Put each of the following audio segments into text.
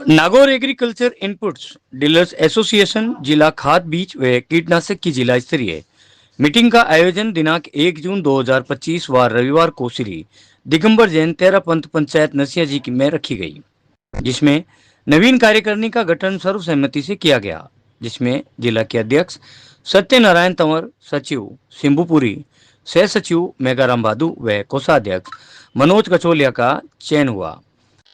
Nagaur agriculture inputs dealers association जिला खाद बीज व कीटनाशक की जिला स्तरीय मीटिंग का आयोजन दिनांक 1 जून 2025 वार रविवार को श्री दिगंबर जैन तेरह पंथ पंचायत नसिया जी में रखी गई, जिसमें नवीन कार्यकारिणी का गठन सर्वसम्मति से किया गया, जिसमें जिला के अध्यक्ष सत्यनारायण तंवर, सचिव सिंबुपुरी, सह सचिव मेघाराम भादू व कोषाध्यक्ष मनोज कचोलिया का चयन हुआ।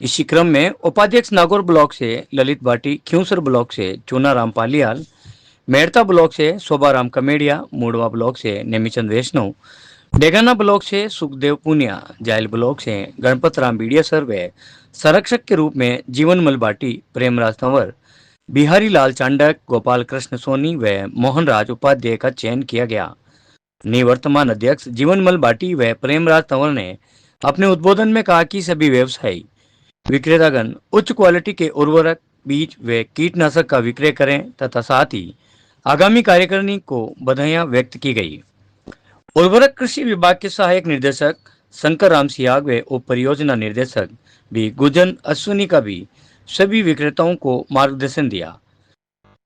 इसी क्रम में उपाध्यक्ष नागौर ब्लॉक से ललित भाटी, खियूसर ब्लॉक से चूनाराम पालियाल, मेड़ता ब्लॉक से शोभाराम कमेड़िया, मुड़वा ब्लॉक से नेमीचंद वैष्णव, डेगाना ब्लॉक से सुखदेव पुनिया, जायल ब्लॉक से गणपत राम बीडिया सर व संरक्षक के रूप में जीवनमल भाटी, प्रेमराज तंवर, बिहारी लाल चांडक, गोपाल कृष्ण सोनी व मोहनराज उपाध्याय का चयन किया गया। निवर्तमान अध्यक्ष जीवनमल भाटी व प्रेमराज तंवर ने अपने उद्बोधन में कहा कि सभी व्यवसायी विक्रेतागण उच्च क्वालिटी के उर्वरक, बीज व कीटनाशक का विक्रय करें तथा साथ ही आगामी कार्यकारिणी को बधाइयां व्यक्त की गई। उर्वरक कृषि विभाग के सहायक निर्देशक शंकर राम सियाग व उप परियोजना निर्देशक भी गुजन अश्विनी का भी सभी विक्रेताओं को मार्गदर्शन दिया।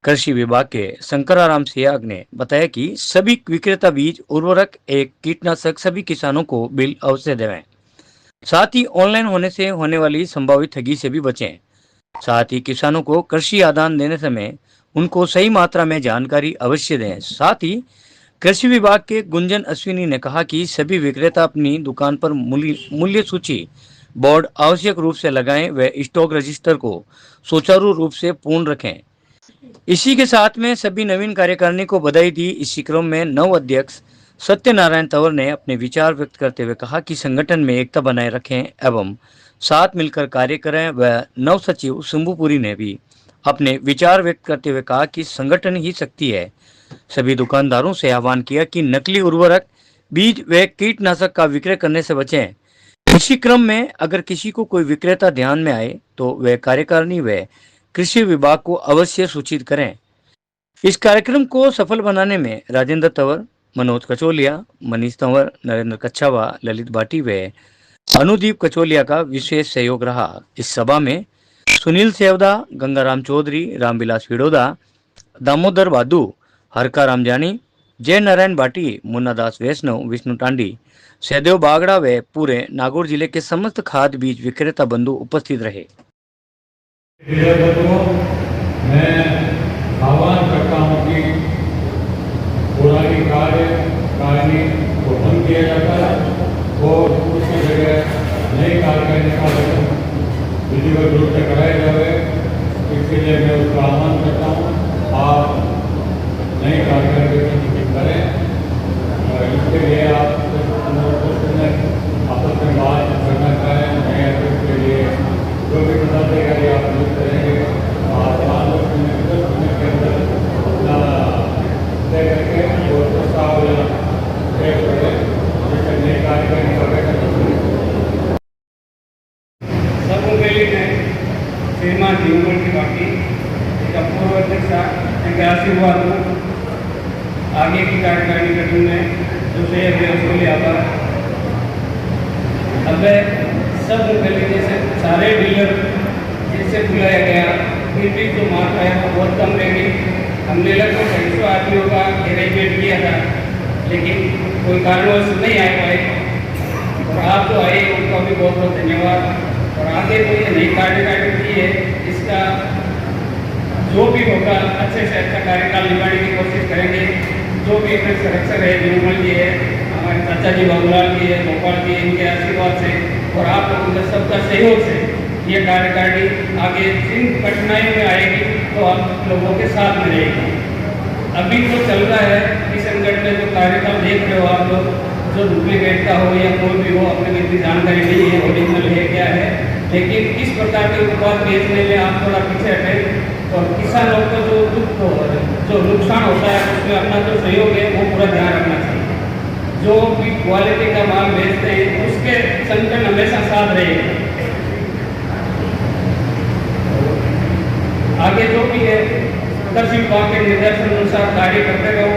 कृषि विभाग के शंकराराम सियाग ने बताया कि सभी विक्रेता बीज, उर्वरक, एक कीटनाशक सभी किसानों को बिल अवश्य देवें, साथ ही ऑनलाइन होने से होने वाली संभावित ठगी से भी बचें। साथ ही किसानों को कृषि आदान देने समय उनको सही मात्रा में जानकारी अवश्य दें। साथ ही कृषि विभाग के गुंजन अश्विनी ने कहा कि सभी विक्रेता अपनी दुकान पर मूल्य सूची बोर्ड आवश्यक रूप से लगाएं व स्टॉक रजिस्टर को सुचारू रूप से पूर्ण रखें। इसी के साथ में सभी नवीन कार्यकारिणी को बधाई दी। इसी क्रम में नव अध्यक्ष सत्यनारायण तंवर ने अपने विचार व्यक्त करते हुए कहा कि संगठन में एकता बनाए रखें एवं साथ मिलकर कार्य करें। व नव सचिव शंभुपुरी ने भी अपने विचार व्यक्त करते हुए कहा कि संगठन ही शक्ति है। सभी दुकानदारों से आह्वान किया कि नकली उर्वरक, बीज व कीटनाशक का विक्रय करने से बचें। इसी क्रम में अगर किसी को कोई विक्रेता ध्यान में आए तो वह कार्यकारिणी व कृषि विभाग को अवश्य सूचित करें। इस कार्यक्रम को सफल बनाने में राजेंद्र तंवर, मनोज कचोलिया, मनीष तंवर, नरेंद्र कच्छावा, ललित भाटी व अनुदीप कचोलिया का विशेष सहयोग रहा। इस सभा में सुनील सेवदा, गंगाराम चौधरी, रामविलास फिडोदा, दामोदर बादू, हरका रामजानी, जय नारायण भाटी, मुन्ना दास वैष्णव, विष्णु टांडी, सहदेव बागड़ा व पूरे नागौर जिले के समस्त खाद बीज विक्रेता बंधु उपस्थित रहे। मैं आह्वान करता हूँ कि पुरानी कार्यकारिणी को बंद किया जाता है और उसकी जगह नई कार्यकारिणी का गठन विधिवत रूप से कराया जाए। इसके लिए मैं उसका आह्वान करता हूँ, आप नई कार्यकारिणी करें और इसके लिए आप आपस में बात करना चाहें। नए अध्यक्ष के लिए जो भी पदाधिकारी आप नियुक्त करेंगे के अंदर अपना तय करके और प्रस्ताव तय करें, जिससे नए कार्यकारिणी का गठन सर्वपहली मैं श्रीमान जीवन की बाकी पूर्व अध्यक्ष के आशीर्वाद हूँ आगे की कार्यकारिणी गठन में जो से आभार। अब सब पहले जैसे सारे डीलर जिससे बुलाया गया फिर भी जो मात्रा है वो बहुत कम रहेगी। हमने लगभग 250 आदमियों का अरेंजमेंट किया था, लेकिन कोई कारणवश नहीं आ पाए और आप जो आए उनका भी बहुत बहुत धन्यवाद। और आगे तो ये नई कार्यकारिणी है, इसका जो भी होगा अच्छे से अच्छा कार्यकाल निभाने की कोशिश करेंगे। जो भी अपने संरक्षक है, निर्मल जी है, हमारे चाचा जी बाबूलाल जी है, गोपाल जी, इनके आशीर्वाद से और आप लोगों के सबका सहयोग से ये कार्यकारिणी आगे जिन कठिनाइयों में आएगी तो आप लोगों के साथ में रहेगी। अभी तो चल रहा है इस संगठन में जो कार्यक्रम देख रहे हो आप लोग, जो डुप्लीकेट का हो या कोई भी हो, अपने इतनी जानकारी नहीं है ओरिजिनल है क्या है, लेकिन इस प्रकार के उत्पाद बेचने में आप थोड़ा पीछे हटें और किसानों को जो दुख हो, जो नुकसान होता है उसमें अपना जो सहयोग है वो पूरा ध्यान रखना चाहिए। जो भी क्वालिटी का माल बेचते हैं उसके संगठन हमेशा साथ रहेगा। आगे जो भी है कृषि विभाग के निर्देशन अनुसार कार्य करते रहो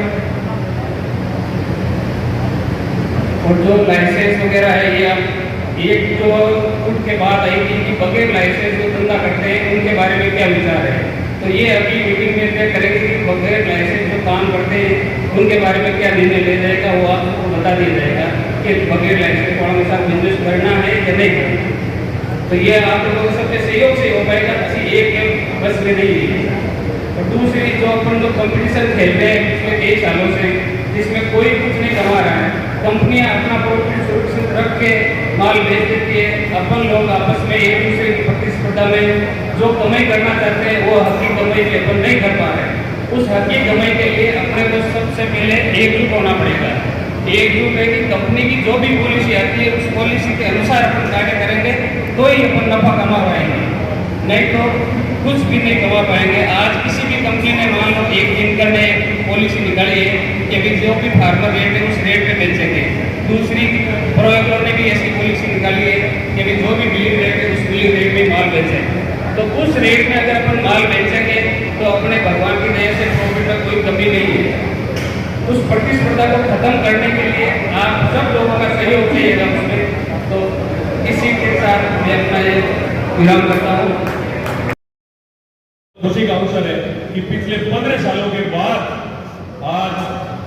और जो लाइसेंस वगैरह है ये आप एक जो उठ के बात आई थी कि बगैर लाइसेंस जो धंधा करते हैं उनके बारे में क्या विचार है, तो ये अभी मीटिंग में तय करेंगे कि बगैर लाइसेंस जो काम करते हैं उनके बारे में क्या निर्णय लिया जाएगा, वो आपको बता दिया जाएगा कि बगैर लाइसेंस वालों के साथ बिजनेस करना है या नहीं करना। तो ये आप लोगों के सबके सहयोग से हो पाएगा, किसी एक बस में नहीं है। और दूसरी जो अपन जो कंपटीशन खेलते हैं पिछले कई सालों से, जिसमें कोई कुछ नहीं कमा रहा है, कंपनियां अपना प्रॉफिट सुरक्षित रख के माल बेच देती है, अपन लोग आपस में एक दूसरे की प्रतिस्पर्धा में जो कमाई करना चाहते हैं वो हकी कमाई भी अपन नहीं कर पा रहे हैं। उस हकी कमाई के लिए अपने को सबसे पहले एकजुट होना पड़ेगा। एकजुट है कि कंपनी की जो भी पॉलिसी आती है उस पॉलिसी के अनुसार अपन कार्य करेंगे तो ही अपन नफा कमा पाएंगे, नहीं तो कुछ भी नहीं कमा पाएंगे। आज किसी भी कंपनी ने मान लो एक दिन ने पॉलिसी निकाली है कि भी जो भी फार्मर रेट है उस रेट पे बेचेंगे, दूसरी प्रोएग्रो ने भी ऐसी पॉलिसी निकाली है कि भी जो भी बिलिंग रेट है उस बिलिंग रेट में माल बेचेंगे। तो उस रेट में अगर अपन माल बेचेंगे तो अपने भगवान की दया से प्रॉफिट में कोई कमी नहीं है। उस प्रतिस्पर्धा को खत्म करने के लिए आप सब लोगों का सहयोग चाहिएगा उसमें। तो इसी के साथ मैं अपना ये विराम करता हूँ। खुशी का अवसर है कि पिछले 15 सालों के बाद आज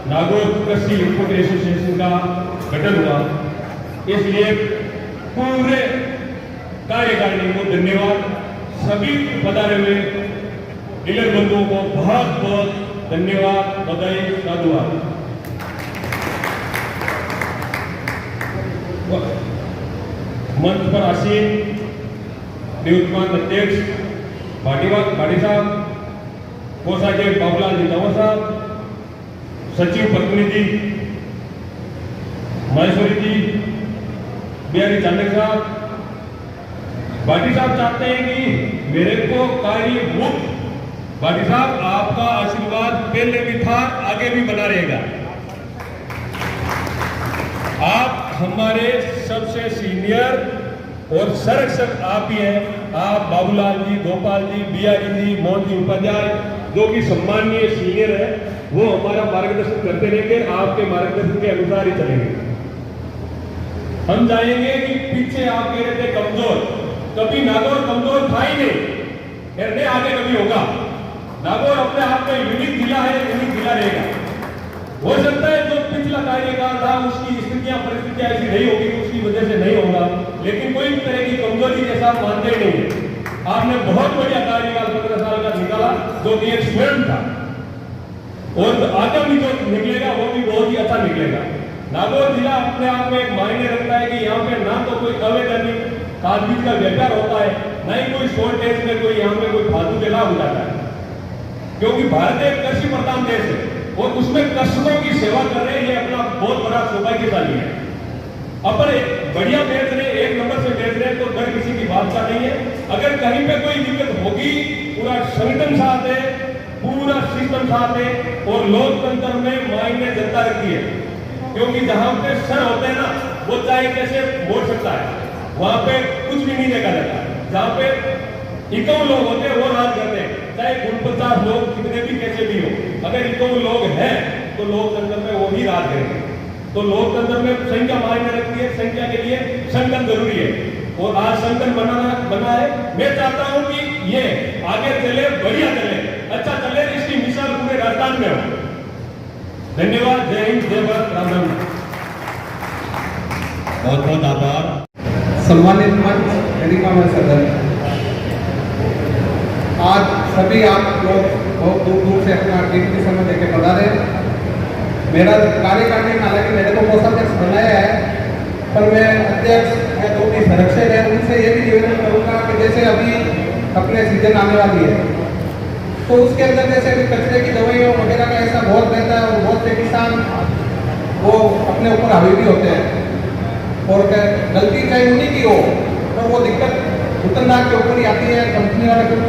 नागौर कृषि इनपुट एसोसिएशन का गठन हुआ, इसलिए पूरे कार्यकारिणी को धन्यवाद। सभी पधारे हुए डीलर बंधुओं को बहुत बहुत धन्यवाद, बधाई, साधुवाद। मंच पर आसीन निवर्तमान अध्यक्ष भाटी साहब, कोषाध्यक्ष बाबूलाल जी तंवर साहब, सचिव प्रतिनिधि महेश्वरी जी, बिहारी चांदक साहब। भाटी साहब चाहते हैं कि मेरे को कार्य मुक्त, भाटी साहब आपका आशीर्वाद पहले भी था, आगे भी बना रहेगा। आप हमारे सबसे सीनियर और संरक्षक आप ही हैं। आप बाबूलाल जी, गोपाल जी, बिहारी जी, मोहन जी उपाध्याय जो कि सम्मानीय सीनियर है, वो हमारा मार्गदर्शन करते रहेंगे, आपके मार्गदर्शन के अनुसार ही चलेंगे। हम चाहेंगे कि पीछे आप कह रहे थे कमजोर, कभी नागौर कमजोर था ही नहीं, आगे कभी होगा। नागौर अपने आप में यूनिक जिला है, यूनिक जिला रहेगा। हो सकता है जो पिछला कार्यकाल था उसकी स्थितियां परिस्थितियां ऐसी नहीं होगी, उसकी वजह से नहीं होगा, लेकिन कोई भी तरह की कमजोरी के साथ मानते ही नहीं है। आपने बहुत बढ़िया कार्यकाल 15 साल का निकाला जो कि एक स्वयं था, और आगामी जो निकलेगा वो भी बहुत ही अच्छा निकलेगा। नागौर जिला अपने आप में एक मायने रखता है कि यहाँ पे ना तो कोई अवैधानिक खाद बीज का व्यापार होता है, ना ही कोई शॉर्टेज में कोई यहाँ पे कोई फालतू के लाभ उठाता है, क्योंकि भारत एक कृषि प्रधान देश है और उसमें कृषकों की सेवा कर रहे हैं, ये अपना बहुत बड़ा सौभाग्यशाली है। अपन बढ़िया बेच रहे, एक नंबर से बेच रहे, तो डर किसी की बात का नहीं है। अगर कहीं पे कोई दिक्कत होगी, पूरा संगठन साथ है, पूरा सिस्टम साथ है, और लोकतंत्र में मायने जनता रखती है, क्योंकि जहां पे सर होते हैं ना, वो चाहे कैसे मोड़ सकता है, वहां पे कुछ भी नहीं देखा जाता। जहां पे 51 लोग होते हैं वो राज करते हैं, चाहे 49 लोग कितने भी कैसे भी हो, अगर 51 लोग हैं तो लोकतंत्र में वो ही राज करेंगे। तो लोकतंत्र में संख्या मायने रखती है, संख्या के लिए संगठन जरूरी है, और आज संगठन बना है। मैं चाहता हूं कि ये आगे चले, बढ़िया चले, अच्छा चले, इसकी मिसाल पूरे राजस्थान में हो। धन्यवाद, जय हिंद, जय भारत, राम राम। बहुत बहुत आभार। सम्मानित मंच, वेदिका में सदन, आज सभी आप लोग बहुत दूर दूर से अपना कीमती समय देके पधारे। मेरा कार्यकारिणी में हालांकि मेरे को कोषाध्यक्ष बनाया है, पर मैं अध्यक्ष या जो भी संरक्षक है उनसे ये भी निवेदन करूँगा कि जैसे अभी अपने सीजन आने वाली है, तो उसके अंदर जैसे अभी कचरे की दवाइयों वगैरह का ऐसा बहुत रहता है, और बहुत से किसान वो अपने ऊपर हावी भी होते हैं, और गलती चाहे उन्हीं की हो, पर वो दिक्कत दुकानदार के ऊपर ही आती है, कंपनी वाले कुछ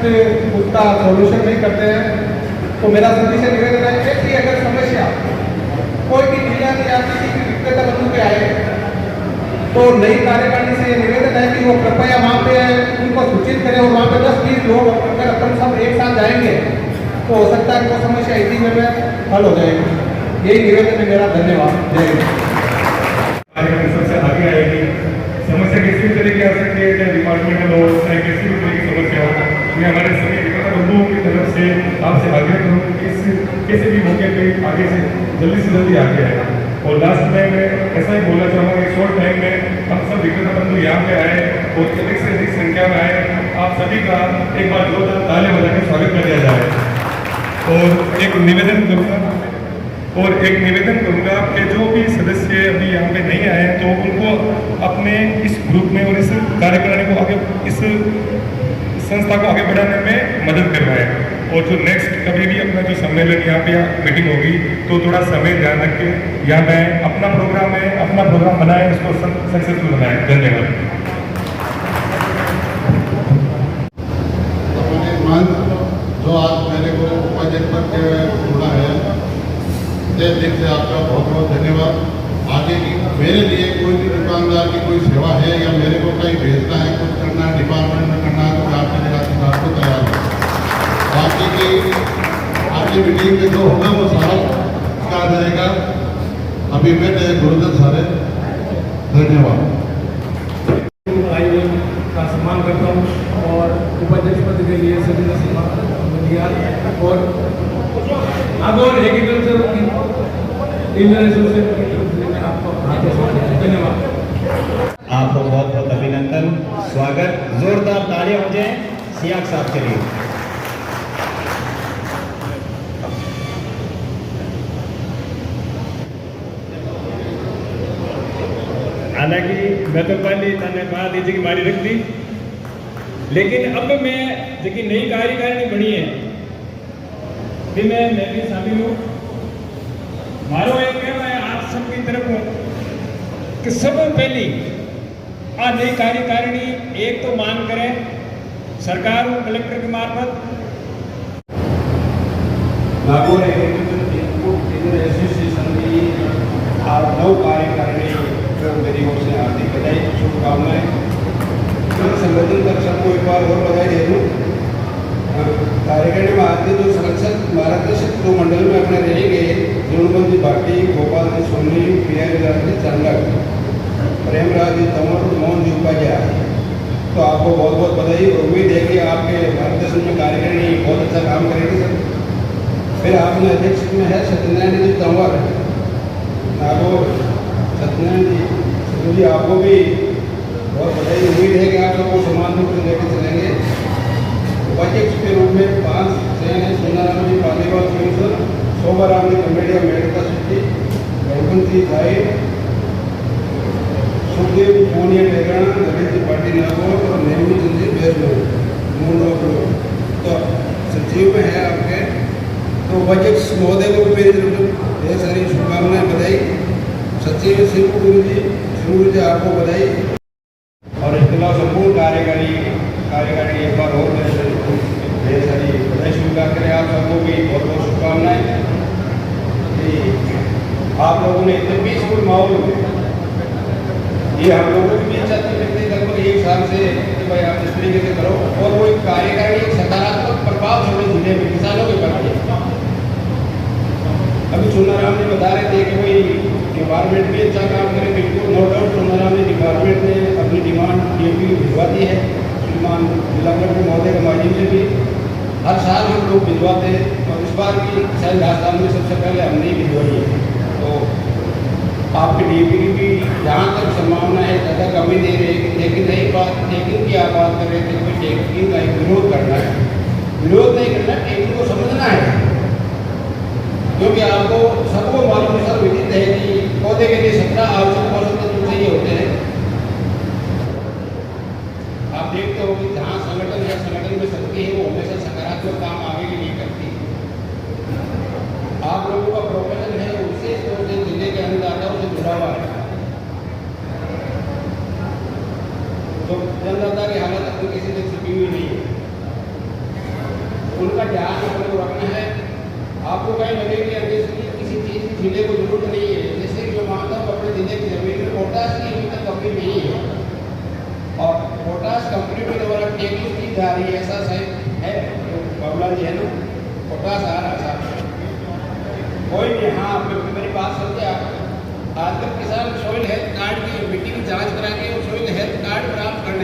उसका सॉल्यूशन नहीं करते हैं। तो मेरा सभी से निवेदन है कि अगर समस्या कोई भी डीलर या किसी भी विक्रेता बंधु पे आए, तो नई कार्यकारिणी से निवेदन है कि वो कृपया वहाँ पे उनको सूचित करें, और वहाँ पे 10-20 लोग अगर अपन सब एक साथ जाएंगे तो हो सकता है कि वो समस्या इसी में हल हो जाएगी। यही निवेदन है मेरा। धन्यवाद, जय हिंद। सबसे आगे आएगी समस्या के भी आ सकती है, चाहे डिपार्टमेंटल हो, चाहे किसी भी तरह की समस्या हो। मैं हमारे सभी विकलांग बंधुओं की तरफ से आपसे आग्रह करूँ कि इस किसी भी मौके पे आगे से जल्दी आगे आए। और लास्ट में मैं ऐसा ही बोलना चाहूँगा कि शॉर्ट टाइम में हम सब विकलांग बंधु यहाँ पे आए और अधिक से अधिक संख्या में आए। आप सभी का एक बार जोरदार ताली बजा के स्वागत कर दिया जाए। और एक निवेदन करूँगा कि जो भी सदस्य अभी यहाँ पे नहीं आए तो उनको अपने इस ग्रुप में और इस कार्यक्रम को आगे, इस संस्था को आगे बढ़ाने में मदद करवाएं। और जो नेक्स्ट कभी भी अपना जो सम्मेलन यहाँ पे मीटिंग होगी तो थोड़ा समय ध्यान रख के यहाँ पे अपना प्रोग्राम बनाए, इसको सक्सेसफुल बनाए। धन्यवाद। जो आज मेरे को बजट पर जुड़ा है, दिल से आपका बहुत बहुत धन्यवाद। आगे की मेरे लिए कोई भी दुकानदार की कोई सेवा है या मेरे को कहीं भेजना है, कुछ करना है, डिपार्टमेंट में करना है, तो मैं आपके जगह से आपको तैयार हूँ। बाकी की आपकी मीटिंग में जो होगा वो सारा कहा जाएगा। अभी मैं गुरुजन सारे धन्यवाद। आयोजन का सम्मान करता हूँ और उपाध्यक्ष पद के लिए सभी का सम्मान दिया। और अब और एक तरफ से इंडियन एसोसिएशन की तरफ से मैं आपको हाथों से धन्यवाद। आपको बहुत बहुत अभिनंदन, स्वागत, जोरदार तालियां हो जाए सियाक साहब के लिए। हालांकि मैं तो पहले तने बात ये की मारी रख दी, लेकिन अब मैं जो नई कार्यकारिणी बनी है भी मैं भी शामिल हूँ। मारो एक कहना है आप सबकी तरफ कि सब पहली आ नई कार्यकारिणी एक तो मांग करें सरकार और कलेक्टर के मार्फत नागौर एसोसिएशन की नव कार्यकारिणी मेरी ओर से हार्दिक बधाई, शुभकामनाएं। संगठन तक सबको एक बार और बधाई दे दूँ। कार्यकारिणी में आज के जो संरक्षक मार्गदर्शक जो मंडल में अपने रहेंगे, जीवनबंदी भाटी, गोपाल जी सोनी, पीआई जी चंडक, प्रेमराज जी तंवर, मोहन जी उपाध्याय, तो आपको बहुत बहुत बधाई। और उम्मीद है कि आपके मार्गदर्शन में कार्यकारिणी बहुत अच्छा काम करेगी सर। फिर आपने अध्यक्ष में है सत्यनारायण जी तंवर नागौर, सत्यनारायण जी आपको भी बहुत बधाई। उम्मीद है कि आप सबको समान रूप से लेकर चलेंगे। उपाध्यक्ष के रूप में 5 चयन है: सोनाराम जी पालीवाल सिंह, शोभाराम जी कमेडिया मेड़का सिटी, गणपत जी जाहिर, सुखदेव मोनिया टेगाना, ललित जी पाटिल नागौर और नेहरू चंद जी बेरमूल मूल लोग। तो सचिव में है आपके, तो उपाध्यक्ष महोदय को भी मेरी तरफ से ढेर सारी शुभकामनाएं, बधाई। सचिव शिव गुरु जी आपको बधाई। और इसके अलावा संपूर्ण कार्यकारिणी एक बार और ढेर सारी बधाई स्वीकार करें। आप सबको भी बहुत बहुत शुभकामनाएं कि आप लोगों ने इतने पीसफुल माहौल में, ये हम लोगों की भी इच्छा थी लगभग 1 साल से कि भाई आप इस तरीके से करो, और वो एक कार्यकारिणी एक सकारात्मक प्रभाव छोड़े जिले में किसानों के प्रति। अभी सोनाराम जी बता रहे थे कि भाई डिपार्टमेंट भी अच्छा काम करे, बिल्कुल नो डाउट। सोनाराम जी डिपार्टमेंट ने अपनी डिमांड डीएपी भिजवा दी है श्रीमान जिला कलेक्टर महोदय के माध्यम से भी। हर साल हम लोग भिजवाते हैं और इस बार भी शायद राजस्थान में सबसे पहले हमने ही भिजवाई है। तो आपकी डीएपी की भी जहाँ तक संभावना है ज़्यादा कमी दे रहे हैं। लेकिन नई बात टेकिंग की आप बात कर रहे थे कि टेकिंग का विरोध करना है, विरोध नहीं करना, टेकिंग को समझना है। क्योंकि आपको सबको मालूम सब विदित है कि पौधे के लिए 17 आवश्यक पोषक तत्व चाहिए होते हैं। आप देखते हो कि जहाँ संगठन या संगठन में शक्ति है वो हमेशा सकारात्मक काम आगे के लिए करती है। आप लोगों का प्रोफेशन है विशेष तौर से जिले के अन्नदाताओं से जुड़ा हुआ है। तो अन्नदाता की हालत अपनी किसी से छिपी हुई नहीं है, उनका ध्यान अपने को रखना है। आपको कहीं लगे कि अंग्रेज की किसी चीज़ की जिले को जरूरत नहीं है, जैसे कि मैं मानता हूँ अपने जिले की जमीन में पोटास की अभी तक कमी नहीं है, और पोटास कंपनी के द्वारा टेकिंग की जा रही है। ऐसा है बाबला जी है ना, पोटास आ रहा साहब कोई नहीं। हाँ, मेरी बात समझे आप। आजकल किसान सॉइल हेल्थ कार्ड की मिट्टी की जाँच करा के सॉइल हेल्थ कार्ड प्राप्त करने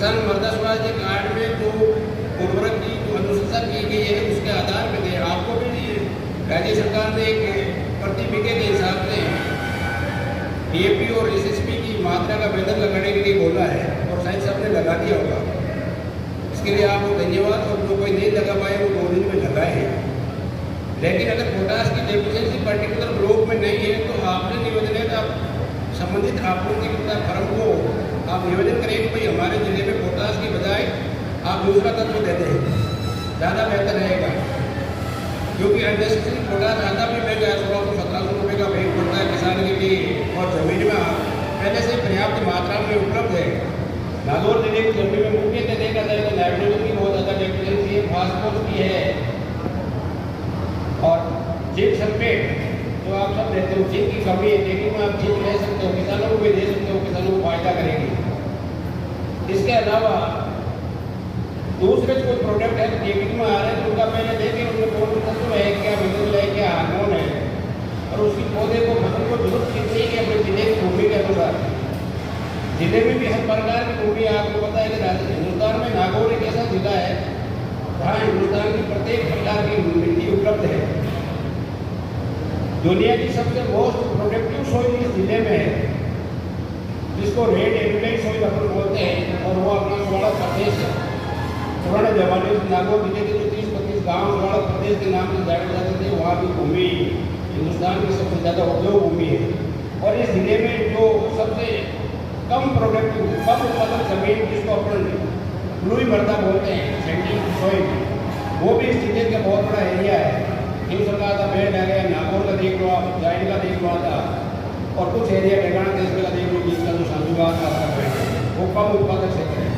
किसान मृदा स्वास्थ्य कार्ड में जो उर्वरक की जो अनुशंसा की गई है उसके आधार पर दे। आपको भी राज्य सरकार ने एक प्रति बीघे के हिसाब से DAP और SSP की मात्रा का वेतन लगाने के लिए बोला है और शायद सबने लगा दिया होगा। इसके लिए आपको धन्यवाद। और जो कोई नहीं लगा पाए वो 2 दिन में लगाए हैं। लेकिन अगर पोटास की डेफिशिएंसी पर्टिकुलर ब्लॉक में नहीं है तो आपने निवेदन है कि आप संबंधित आपूर्तिकर्ता फर्म को आप निवेदन करें कि भाई हमारे जिले में पोटास की बजाय आप दूसरा तत्व देते हैं, ज़्यादा बेहतर रहेगा। क्योंकि अननेसेसरी पोटास आता भी महंगा है, 1600-1700 रुपये का बैग पड़ता है किसान के लिए और ज़मीन में पहले से पर्याप्त मात्रा में उपलब्ध है। नागौर जिले की जमीन में मुख्यतः देखा जाए तो नाइट्रोजन की बहुत ज़्यादा डेफिशिएंसी है, फास्फोरस की है और जिंक सल्फेट जो आप सब देते हो, जिंक की कमी है। लेकिन आप जिंक ले सकते हो, किसानों को भी दे सकते हो, किसानों को फायदा करेगी। इसके अलावा दूसरे कोई प्रोडक्ट है डेबिट में आ रहे हैं तो उनका पहले देखें उनमें कौन तत्व है, क्या मिनरल है, क्या हार्मोन है और उसकी पौधे को फसल को जरूरत कितनी है कि अपने जिले की भूमि के अनुसार। जिले में भी हर प्रकार की भूमि आपको पता है कि हिंदुस्तान में नागौर एक ऐसा जिला है जहाँ हिंदुस्तान की प्रत्येक प्रकार की मिट्टी उपलब्ध है। दुनिया की सबसे मोस्ट प्रोडक्टिव सॉइल इस जिले में है जिसको रेड एल्यूलाइट सॉइल अपन बोलते हैं और वो अपना स्वाड़ा प्रदेश है। पुराने जमाने में नागौर जिले के जो 30-35 गाँव स्वाड़ा प्रदेश के नाम से जाने जाते थे, वहाँ की भूमि हिंदुस्तान की सबसे ज़्यादा उद्योग भूमि है। और इस जिले में जो सबसे कम प्रोडक्टिव कम उत्पादक जमीन जिसको अपन ब्लूई मृदा बोलते हैं, सैंडी सॉइल, वो भी इस जिले का बहुत बड़ा एरिया है। हिम सरकार का पेड़ आ गया, नागौर का देख लो आप, जाइन का देख लो आता और कुछ एरिया डेगाना देश का देख लो जिसका जो शांतिवाद का पेड़ है वो कम उत्पादक क्षेत्र है।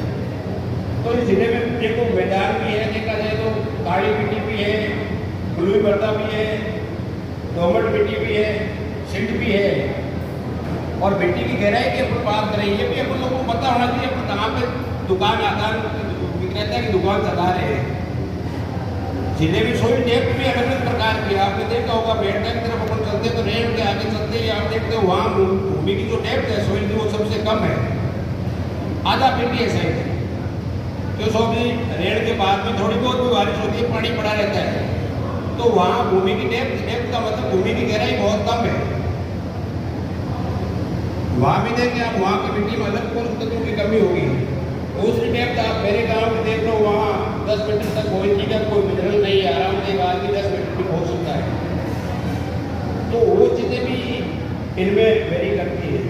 तो इस जिले में देखो मैदान भी है, देखा जाए तो काली मिट्टी भी है, ब्लूई मृदा भी है, दोमट मिट्टी भी है, सिल्ट भी है और मिट्टी की गहराई की अपन बात करें ये भी अपन लोगों को पता होना चाहिए अपन कहाँ पे दुकान आदान विक्रेता की दुकान चला रहे हैं। जिले में सोई डेप्थ भी अलग अलग प्रकार की आपने देखा होगा। बेटा की तरफ अपन चलते तो रेल के आगे चलते ही आप देखते हो वहाँ भूमि की जो डेप्थ है सोइल की वो सबसे कम है, आधा फीट है सही। जो सो भी रेल के बाद में थोड़ी बहुत भी बारिश होती है पानी पड़ा रहता है तो वहाँ भूमि की डेप्थ का मतलब भूमि की गहराई बहुत कम है। वहाँ भी देखें आप वहाँ की मिट्टी में अलग पोषक तत्वों की कमी होगी। दूसरी डेप्थ आप मेरे गांव में देख लो, वहाँ 10 मीटर तक कोई का कोई मिनरल नहीं है, आराम से एक आदमी 10 मीटर भी पहुँच सकता है। तो वो चीज़ें भी इनमें वेरी करती है।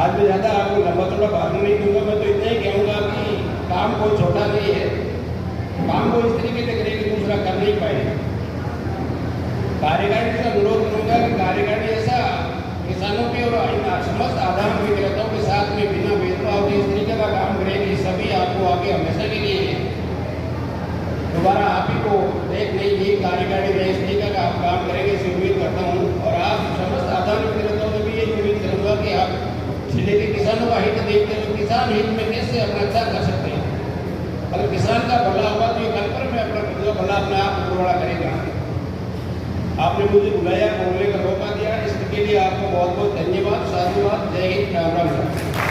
आज मैं ज़्यादा आपको लंबा चौड़ा भाषण नहीं दूंगा, मैं तो इतना ही कहूँगा कि काम कोई छोटा नहीं है, काम को इस तरीके से करें कि दूसरा कर नहीं पाए। कार्यकारिणी से अनुरोध करूँगा कि कार्यकारिणी ऐसा किसानों के और समस्त आधार विक्रेताओं के साथ में बिना भेदभाव के इस तरीके का काम करेंगे सभी आपको आगे हमेशा के लिए दोबारा आप ही को देख नहीं ये कार्यकारिणी में इस तरीके का आप काम करेंगे इसे उम्मीद करता हूँ। और आप समस्त आधार विक्रेताओं से भी ये उम्मीद करूँगा कि आप जिले के किसानों का हित देखते हुए किसान हित में कैसे अपना अच्छा कर सकते हैं। अगर किसान का भला होगा तो ये कल्पना में अपना भला अपने आप को बड़ा करेगा। आपने मुझे बुलाया, बोलने का मौका दिया, इसके लिए आपको बहुत बहुत धन्यवाद, साधुवाद, जय हिंद, राम राम।